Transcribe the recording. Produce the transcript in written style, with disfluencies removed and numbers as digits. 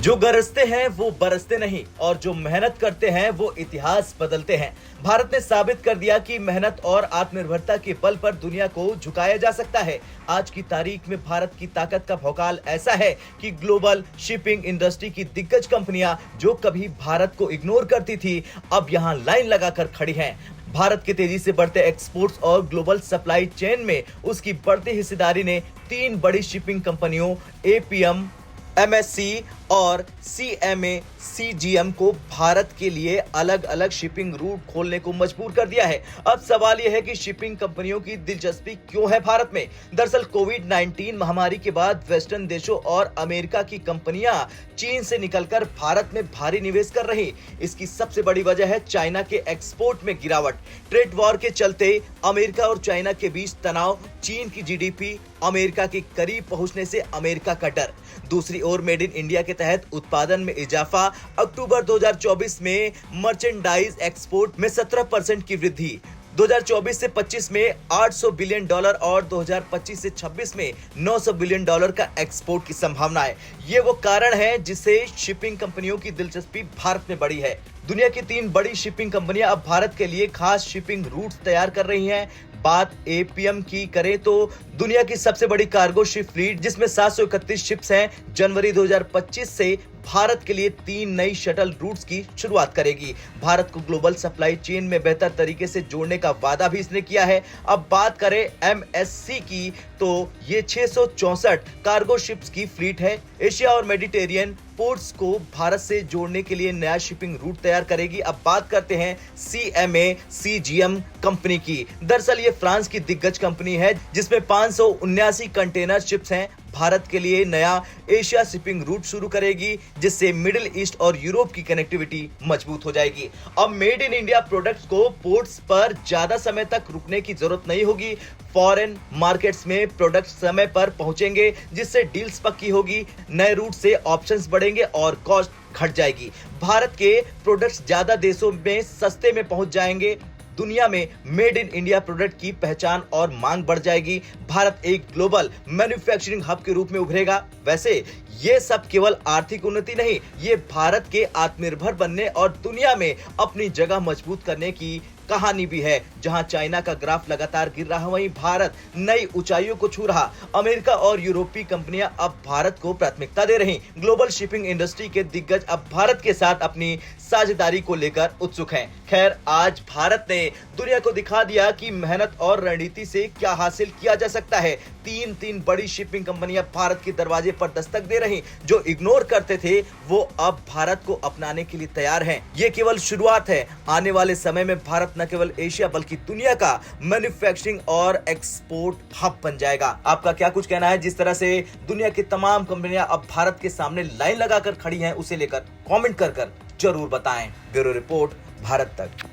जो गरजते हैं वो बरसते नहीं और जो मेहनत करते हैं वो इतिहास बदलते हैं। भारत ने साबित कर दिया कि मेहनत और आत्मनिर्भरता के बल पर दुनिया को झुकाया जा सकता है। आज की तारीख में भारत की ताकत का भौकाल ऐसा है कि ग्लोबल शिपिंग इंडस्ट्री की दिग्गज कंपनियां जो कभी भारत को इग्नोर करती थी, अब यहां लाइन लगाकर खड़ी हैं। भारत के तेजी से बढ़ते एक्सपोर्ट्स और ग्लोबल सप्लाई चेन में उसकी बढ़ती हिस्सेदारी ने 3 बड़ी शिपिंग कंपनियों एपीएम, एमएससी और सीएमए सीजीएम को भारत के लिए अलग अलग शिपिंग रूट खोलने को मजबूर कर दिया है। अब सवाल यह है कि शिपिंग कंपनियों की दिलचस्पी क्यों है भारत में। दरअसल कोविड-19 महामारी के बाद वेस्टर्न देशों और अमेरिका की कंपनियां चीन से निकलकर भारत में भारी निवेश कर रही। इसकी सबसे बड़ी वजह है चाइना के एक्सपोर्ट में गिरावट। ट्रेड वॉर के चलते अमेरिका और चाइना के बीच तनाव, चीन की जीडीपी अमेरिका के करीब पहुंचने से अमेरिका का डर। दूसरी ओर मेड इन इंडिया के तहत उत्पादन में इजाफा, अक्टूबर 2024 में मर्चेंडाइज एक्सपोर्ट में 17% की वृद्धि, 2024 से 25 में $800 बिलियन और 2025 से 26 में $900 बिलियन का एक्सपोर्ट की संभावना है। ये वो कारण है जिससे शिपिंग कंपनियों की दिलचस्पी भारत में बढ़ी है। दुनिया की 3 बड़ी शिपिंग कंपनियां अब भारत के लिए खास शिपिंग रूट्स तैयार कर रही हैं। बात एपीएम की करें तो दुनिया की सबसे बड़ी कार्गो शिप फ्लीट जिसमें 731 शिप्स हैं, जनवरी 2025 से भारत के लिए 3 नई शटल रूट्स की शुरुआत करेगी। भारत को ग्लोबल सप्लाई चेन में बेहतर तरीके से जोड़ने का वादा भी इसने किया है। अब बात करें एमएससी की तो ये 664 कार्गो शिप्स की फ्लीट है। एशिया और मेडिटेरियन पोर्ट्स को भारत से जोड़ने के लिए नया शिपिंग रूट तैयार करेगी। अब बात करते हैं सीएमए सीजीएम कंपनी की। दरअसल ये फ्रांस की दिग्गज कंपनी है जिसमें 579 कंटेनर शिप्स हैं। भारत के लिए नया एशिया शिपिंग रूट शुरू करेगी जिससे मिडिल ईस्ट और यूरोप की कनेक्टिविटी मजबूत हो जाएगी। अब मेड इन इंडिया प्रोडक्ट्स को पोर्ट्स पर ज्यादा समय तक रुकने की जरूरत नहीं होगी। फॉरेन मार्केट्स में प्रोडक्ट समय पर पहुंचेंगे जिससे डील्स पक्की होगी, नए रूट से ऑप्शंस बढ़ेंगे और कॉस्ट घट जाएगी। भारत के प्रोडक्ट्स ज्यादा देशों में सस्ते में पहुंच जाएंगे। दुनिया में मेड इन इंडिया प्रोडक्ट की पहचान और मांग बढ़ जाएगी। भारत एक ग्लोबल मैन्युफैक्चरिंग हब के रूप में उभरेगा। वैसे ये सब केवल आर्थिक उन्नति नहीं, ये भारत के आत्मनिर्भर बनने और दुनिया में अपनी जगह मजबूत करने की कहानी भी है। जहां चाइना का ग्राफ लगातार गिर रहा, वहीं भारत नई ऊंचाइयों को छू रहा। अमेरिका और यूरोपीय कंपनियां अब भारत को प्राथमिकता दे रही। ग्लोबल शिपिंग इंडस्ट्री के दिग्गज अब भारत के साथ अपनी साझेदारी को लेकर उत्सुक हैं। खैर, आज भारत ने दुनिया को दिखा दिया कि मेहनत और रणनीति से क्या हासिल किया जा सकता है। 3 बड़ी शिपिंग कंपनियां भारत के दरवाजे पर दस्तक दे रही। जो इग्नोर करते थे वो अब भारत को अपनाने के लिए तैयार हैं। ये केवल शुरुआत है। आने वाले समय में भारत न केवल एशिया बल्कि दुनिया का मैन्युफैक्चरिंग और एक्सपोर्ट हब बन जाएगा। आपका क्या कुछ कहना है? जिस तरह से दुनिया की तमाम कंपनियां अब भारत के सामने लाइन लगाकर खड़ी हैं, उसे लेकर कमेंट कर जरूर बताएं। ब्यूरो रिपोर्ट, भारत तक।